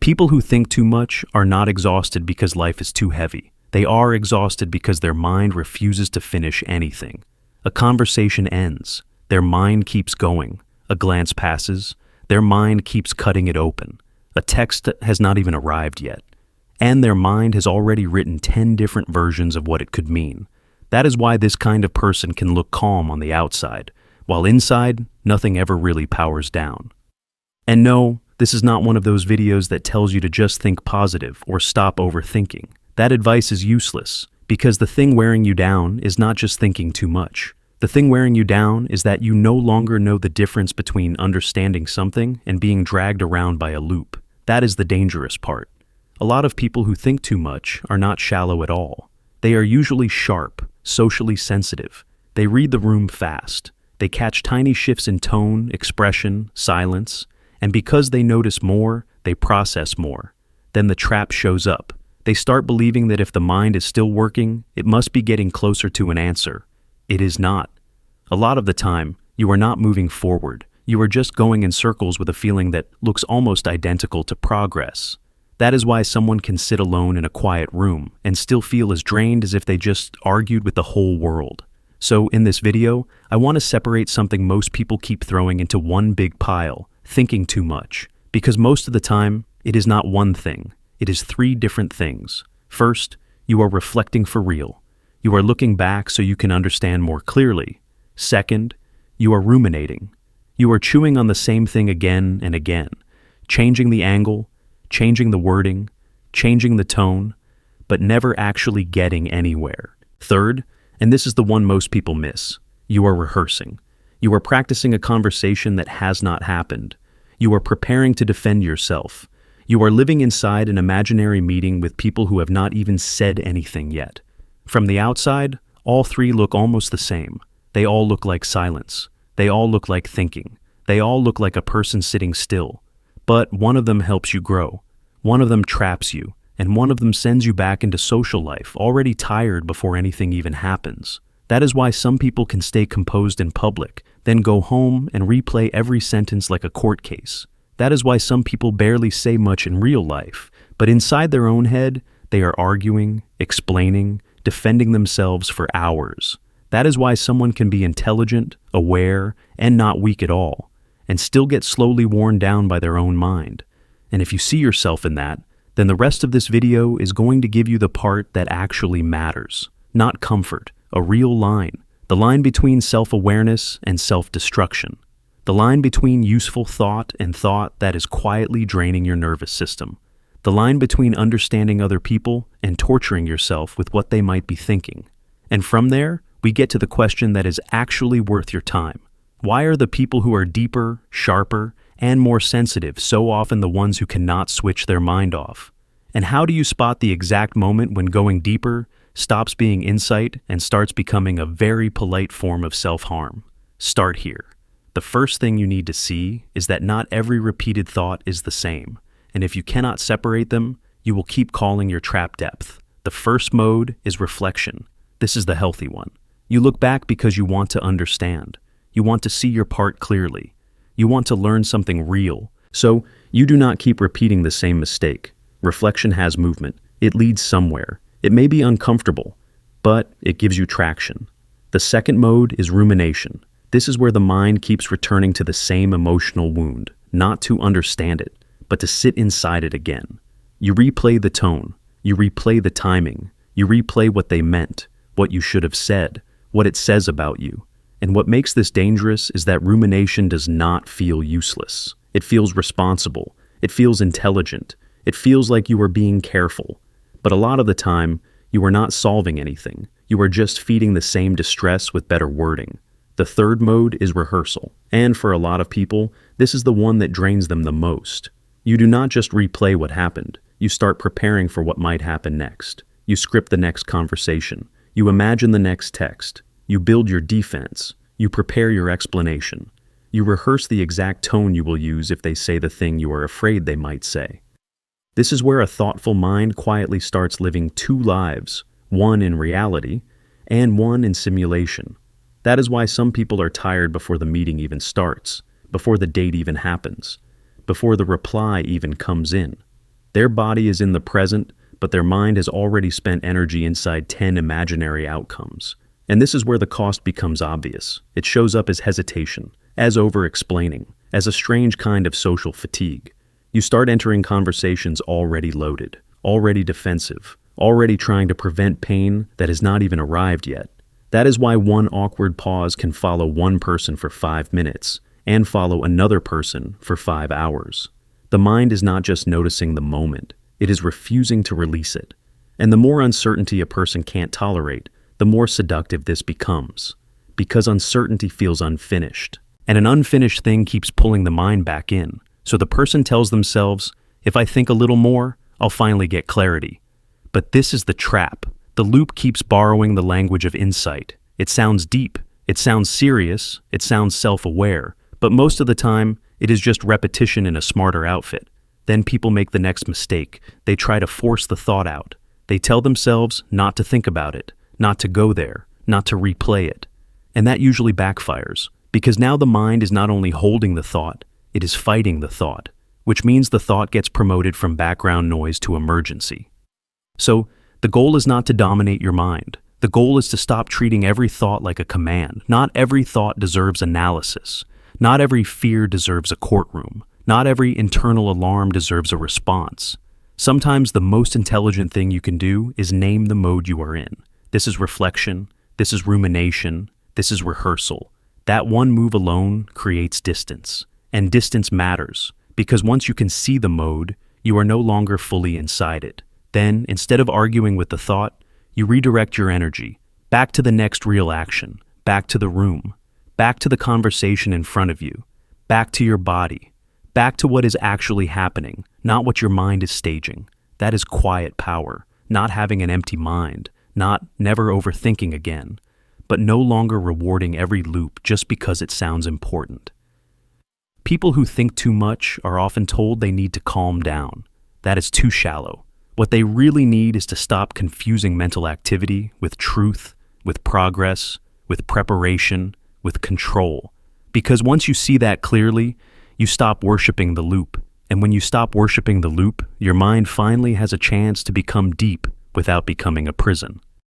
People who think too much are not exhausted because life is too heavy. They are exhausted because their mind refuses to finish anything. A conversation ends. Their mind keeps going. A glance passes. Their mind keeps cutting it open. A text has not even arrived yet. And their mind has already written 10 different versions of what it could mean. That is why this kind of person can look calm on the outside, while inside, nothing ever really powers down. And no, this is not one of those videos that tells you to just think positive or stop overthinking. That advice is useless, because the thing wearing you down is not just thinking too much. The thing wearing you down is that you no longer know the difference between understanding something and being dragged around by a loop. That is the dangerous part. A lot of people who think too much are not shallow at all. They are usually sharp, socially sensitive. They read the room fast. They catch tiny shifts in tone, expression, silence, and because they notice more, they process more. Then the trap shows up. They start believing that if the mind is still working, it must be getting closer to an answer. It is not. A lot of the time, you are not moving forward. You are just going in circles with a feeling that looks almost identical to progress. That is why someone can sit alone in a quiet room and still feel as drained as if they just argued with the whole world. So in this video, I want to separate something most people keep throwing into one big pile, thinking too much. Because most of the time, it is not one thing. It is 3 different things. First, you are reflecting for real. You are looking back so you can understand more clearly. Second, you are ruminating. You are chewing on the same thing again and again, changing the angle, changing the wording, changing the tone, but never actually getting anywhere. Third, and this is the one most people miss, you are rehearsing. You are practicing a conversation that has not happened. You are preparing to defend yourself. You are living inside an imaginary meeting with people who have not even said anything yet. From the outside, all 3 look almost the same. They all look like silence. They all look like thinking. They all look like a person sitting still. But one of them helps you grow. One of them traps you. And one of them sends you back into social life, already tired before anything even happens. That is why some people can stay composed in public, then go home and replay every sentence like a court case. That is why some people barely say much in real life, but inside their own head, they are arguing, explaining, defending themselves for hours. That is why someone can be intelligent, aware, and not weak at all, and still get slowly worn down by their own mind. And if you see yourself in that, then the rest of this video is going to give you the part that actually matters. Not comfort, a real line. The line between self-awareness and self-destruction. The line between useful thought and thought that is quietly draining your nervous system. The line between understanding other people and torturing yourself with what they might be thinking. And from there, we get to the question that is actually worth your time. Why are the people who are deeper, sharper, and more sensitive so often the ones who cannot switch their mind off? And how do you spot the exact moment when going deeper stops being insight and starts becoming a very polite form of self-harm? Start here. The first thing you need to see is that not every repeated thought is the same. And if you cannot separate them, you will keep calling your trap depth. The first mode is reflection. This is the healthy one. You look back because you want to understand. You want to see your part clearly. You want to learn something real. So you do not keep repeating the same mistake. Reflection has movement. It leads somewhere. It may be uncomfortable, but it gives you traction. The second mode is rumination. This is where the mind keeps returning to the same emotional wound, not to understand it, but to sit inside it again. You replay the tone. You replay the timing. You replay what they meant, what you should have said, what it says about you. And what makes this dangerous is that rumination does not feel useless. It feels responsible. It feels intelligent. It feels like you are being careful. But a lot of the time, you are not solving anything. You are just feeding the same distress with better wording. The third mode is rehearsal. And for a lot of people, this is the one that drains them the most. You do not just replay what happened. You start preparing for what might happen next. You script the next conversation. You imagine the next text. You build your defense. You prepare your explanation. You rehearse the exact tone you will use if they say the thing you are afraid they might say. This is where a thoughtful mind quietly starts living 2 lives, one in reality and one in simulation. That is why some people are tired before the meeting even starts, before the date even happens, before the reply even comes in. Their body is in the present, but their mind has already spent energy inside 10 imaginary outcomes. And this is where the cost becomes obvious. It shows up as hesitation, as over-explaining, as a strange kind of social fatigue. You start entering conversations already loaded, already defensive, already trying to prevent pain that has not even arrived yet. That is why one awkward pause can follow one person for 5 minutes and follow another person for 5 hours. The mind is not just noticing the moment, it is refusing to release it. And the more uncertainty a person can't tolerate, the more seductive this becomes, because uncertainty feels unfinished. And an unfinished thing keeps pulling the mind back in. So the person tells themselves, if I think a little more, I'll finally get clarity. But this is the trap. The loop keeps borrowing the language of insight. It sounds deep, it sounds serious, it sounds self-aware, but most of the time, it is just repetition in a smarter outfit. Then people make the next mistake. They try to force the thought out. They tell themselves not to think about it, not to go there, not to replay it. And that usually backfires, because now the mind is not only holding the thought, it is fighting the thought, which means the thought gets promoted from background noise to emergency. So, the goal is not to dominate your mind. The goal is to stop treating every thought like a command. Not every thought deserves analysis. Not every fear deserves a courtroom. Not every internal alarm deserves a response. Sometimes the most intelligent thing you can do is name the mode you are in. This is reflection. This is rumination. This is rehearsal. That one move alone creates distance. And distance matters, because once you can see the mode, you are no longer fully inside it. Then, instead of arguing with the thought, you redirect your energy back to the next real action, back to the room, back to the conversation in front of you, back to your body, back to what is actually happening, not what your mind is staging. That is quiet power, not having an empty mind, not never overthinking again, but no longer rewarding every loop just because it sounds important. People who think too much are often told they need to calm down. That is too shallow. What they really need is to stop confusing mental activity with truth, with progress, with preparation, with control. Because once you see that clearly, you stop worshiping the loop. And when you stop worshiping the loop, your mind finally has a chance to become deep without becoming a prison.